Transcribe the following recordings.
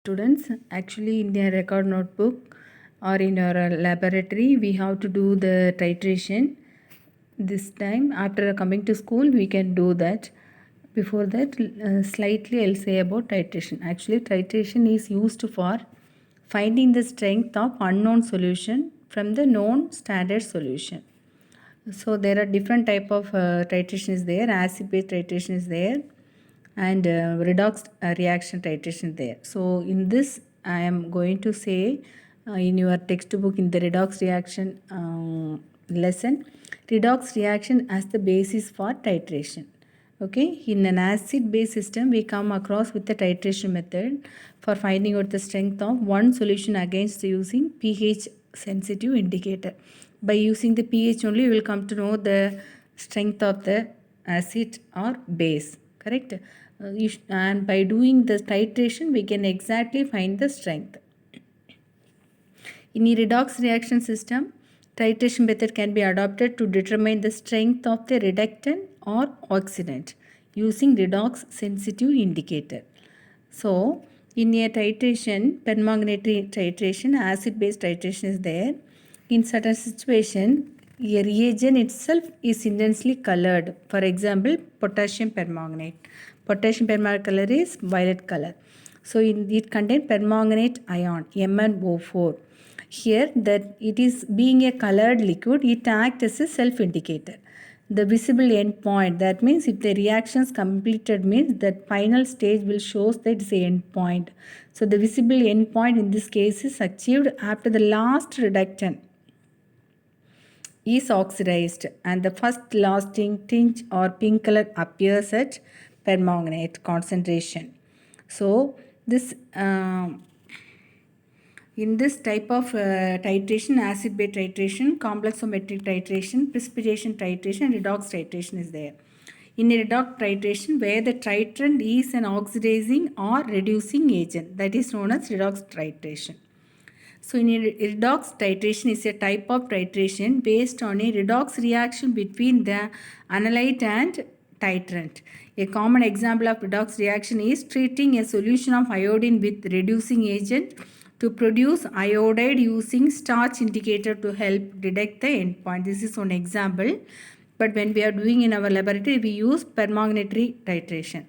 students. Actually, in their record notebook or in your laboratory, we have to do the titration. This time, after coming to school, we can do that. Before that, slightly I'll say about titration. Actually, titration is used for finding the strength of unknown solution from the known standard solution. So there are different type of titration is there. Acid base titration is there, and redox reaction titration there. So in this I am going to say in your textbook in the redox reaction lesson, redox reaction as the basis for titration. Okay, in an acid base system we come across with the titration method for finding out the strength of one solution against using pH sensitive indicator. By using the pH only you will come to know the strength of the acid or base, correct? And by doing the titration we can exactly find the strength. In a redox reaction system, titration method can be adopted to determine the strength of the reductant or oxidant using redox sensitive indicator. So, in a titration, permanganate titration, acid base titration is there. In certain situation, a reagent itself is intensely colored. For example, potassium permanganate. Potassium permanganate color is violet color. So, it contains permanganate ion, MnO4. Here, that it is being a colored liquid, it acts as a self-indicator. The visible endpoint, that means if the reactions completed means that final stage will show that it's a endpoint. So the visible endpoint in this case is achieved after the last reductant is oxidized and the first lasting tinge or pink color appears at permanganate concentration. So this in this type of titration, acid base titration, complexometric titration, precipitation titration, redox titration is there. In a redox titration, where the titrant is an oxidizing or reducing agent, that is known as redox titration. So, in a redox titration is a type of titration based on a redox reaction between the analyte and titrant. A common example of redox reaction is treating a solution of iodine with reducing agent to produce iodide using starch indicator to help detect the endpoint. This is one example. But when we are doing in our laboratory, we use permanganate titration.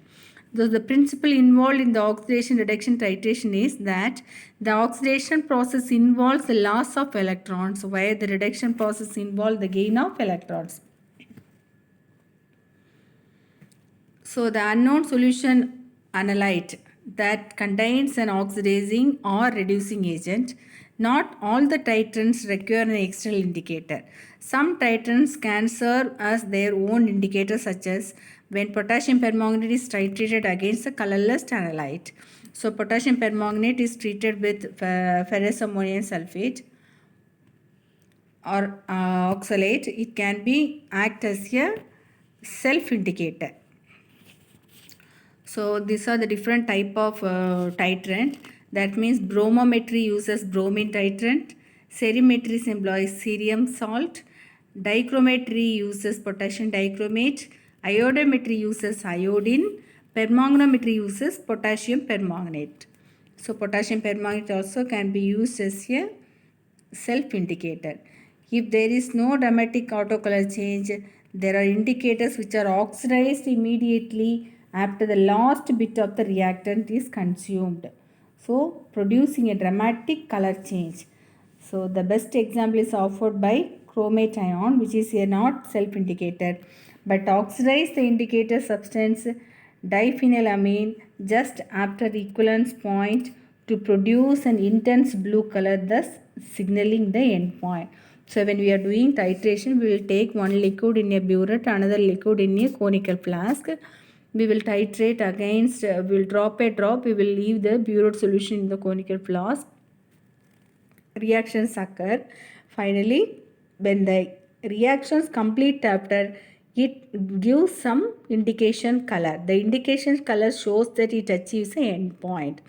Thus, the principle involved in the oxidation reduction titration is that the oxidation process involves the loss of electrons, while the reduction process involves the gain of electrons. So, the unknown solution analyte that contains an oxidizing or reducing agent. Not all the titrants require an external indicator. Some titrants can serve as their own indicator, such as when potassium permanganate is titrated against a colorless analyte. So, potassium permanganate is treated with ferrous ammonium sulfate or oxalate. It can be act as a self-indicator. So these are the different type of titrant. That means bromometry uses bromine titrant, cerimetry employs cerium salt, dichrometry uses potassium dichromate, iodometry uses iodine, permanganometry uses potassium permanganate. So potassium permanganate also can be used as a self-indicator. If there is no dramatic autocolor change, there are indicators which are oxidized immediately after the last bit of the reactant is consumed. So, producing a dramatic color change. So, the best example is offered by chromate ion, which is a not self-indicator, but oxidize the indicator substance diphenylamine just after equivalence point to produce an intense blue color, thus signaling the endpoint. So when we are doing titration, we will take one liquid in a burette, another liquid in a conical flask. We will titrate against, we will drop a drop, we will leave the burette solution in the conical flask. Reactions occur. Finally, when the reactions complete after, it gives some indication color. The indication color shows that it achieves an endpoint.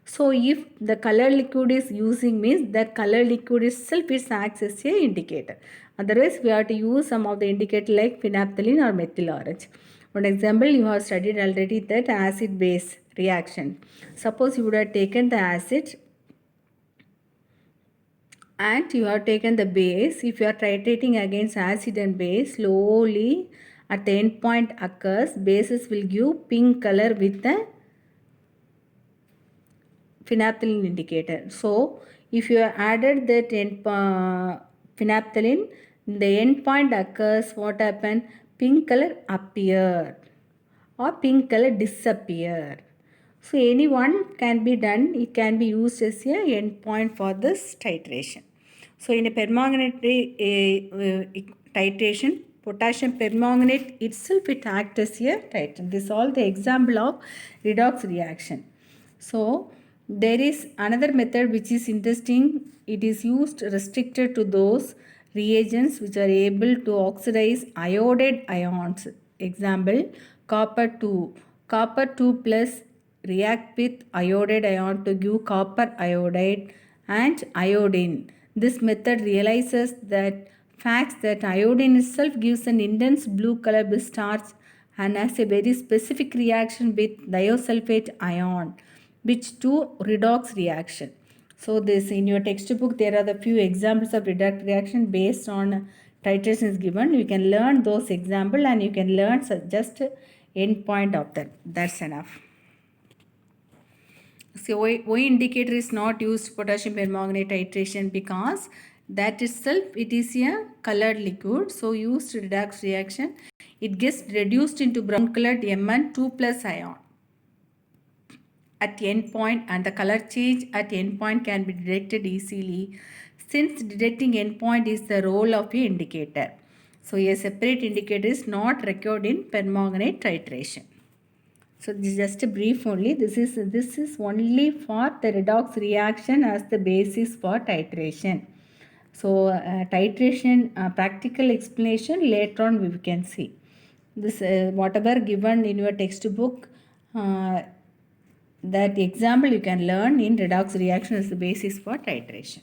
So if the color liquid is using means that color liquid itself is acts as a indicator. Otherwise, we have to use some of the indicator like phenolphthalein or methyl orange. For example, you have studied already that acid base reaction. Suppose you would have taken the acid and you have taken the base. If you are titrating against acid and base, slowly at the end point occurs, bases will give pink color with the phenolphthalein indicator. So if you have added that phenolphthalein, the end point occurs, what happened? Pink color appear or pink color disappear. So any one can be done. It can be used as a end point for this titration. So in a permanganate titration, potassium permanganate itself it acts as a titrant. This is all the example of redox reaction. So there is another method which is interesting. It is used restricted to those reagents which are able to oxidize iodide ions. Example, copper 2. Copper 2 plus react with iodide ion to give copper iodide and iodine. This method realizes that facts that iodine itself gives an intense blue color with starch and has a very specific reaction with thiosulfate ion, which do redox reaction. So this in your textbook there are the few examples of redox reaction based on titration is given. You can learn those example and you can learn just end point of that. That's enough. So why indicator is not used potassium permanganate titration, because that itself it is a colored liquid. So used redox reaction, it gets reduced into brown colored Mn2 plus ion at end point, and the color change at end point can be detected easily, since detecting end point is the role of a indicator. So a separate indicator is not required in permanganate titration. So this is just a brief only. This is only for the redox reaction as the basis for titration. So titration practical explanation later on we can see. This whatever given in your textbook, that example you can learn in redox reaction as the basis for titration.